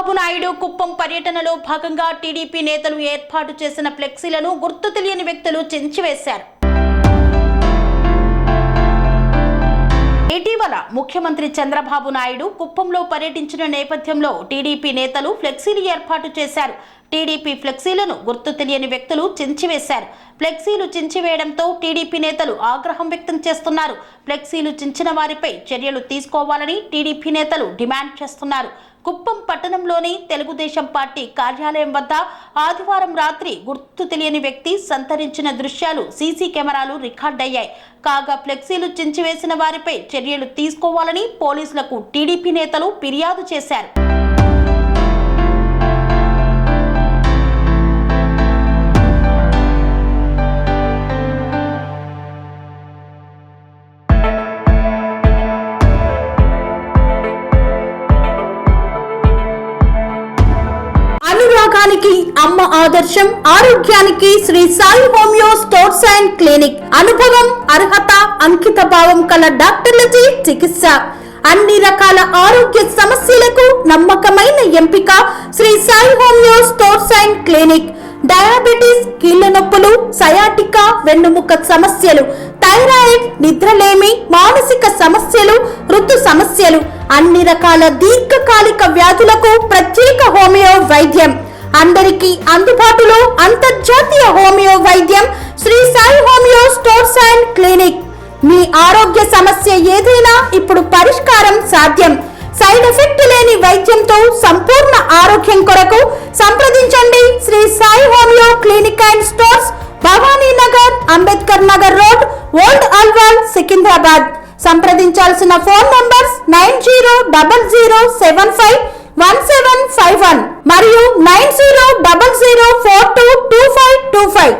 చంద్రబాబు నాయుడు కుప్పం పర్యటనలో భాగంగా టీడీపీ నేతలు ఏర్పాటు చేసిన ఫ్లెక్సీలను గుర్తు తెలియని వ్యక్తులు చించివేశారు. ఇటీవల ముఖ్యమంత్రి చంద్రబాబు నాయుడు కుప్పంలో పర్యటించిన నేపథ్యంలో టీడీపీ నేతలు ఫ్లెక్సీలు ఏర్పాటు చేశారు. టీడీపీ ఫ్లెక్సీలను గుర్తు తెలియని వ్యక్తులు చించివేశారు. ఫ్లెక్సీలు చించివేయడంతో టీడీపీ నేతలు ఆగ్రహం వ్యక్తం చేస్తున్నారు. ఫ్లెక్సీలు చించిన వారిపై చర్యలు తీసుకోవాలని టీడీపీ నేతలు డిమాండ్ చేస్తున్నారు. కుప్పం పట్టణంలోని తెలుగుదేశం పార్టీ కార్యాలయం వద్ద ఆదివారం రాత్రి గుర్తు తెలియని వ్యక్తి సంతరించిన దృశ్యాలు సీసీ కెమెరాలు రికార్డయ్యాయి. కాగా ఫ్లెక్సీలు చించివేసిన వారిపై చర్యలు తీసుకోవాలని పోలీసులకు టీడీపీ నేతలు ఫిర్యాదు చేశారు. అనురాగానికి అమ్మ ఆదర్శం, ఆరోగ్యానికి Shri Sai homeo stores and clinic. అనుభవం, అర్హత, అంకిత భావం కల డాక్టర్లచే చికిత్స. అన్ని రకాల ఆరోగ్య సమస్యలకు నమ్మకమైన ఎంపిక Shri Sai homeo stores and clinic. Diabetes, కీళ్ల నొప్పులు, సయాటికా, వెన్నుముక సమస్యలు, థైరాయిడ్, నిద్రలేమి, మానసిక సమస్యలు, ఋతు సమస్యలు, అన్ని రకాల దీర్ఘకాలిక వ్యాధులకు ప్రత్యేక హోమియో వైద్యం. అందరికీ అందుబాటులో అంతర్జాతీయ హోమియో వైద్యం Sri Sai homeo stores and clinic. మీ ఆరోగ్య సమస్య ఏదైనా ఇప్పుడు పరిష్కారం సాధ్యం. సైడ్ ఎఫెక్ట్ లేని వైద్యంతో సంపూర్ణ ఆరోగ్యం కొరకు సంప్రదించండి Sri Sai homeo clinic and stores, Bhavani Nagar, Ambedkar Nagar road, old Alwal, Secunderabad. సంప్రదించాల్సిన ఫోన్ నంబర్స్ 9000751751 మరియు 9000422525.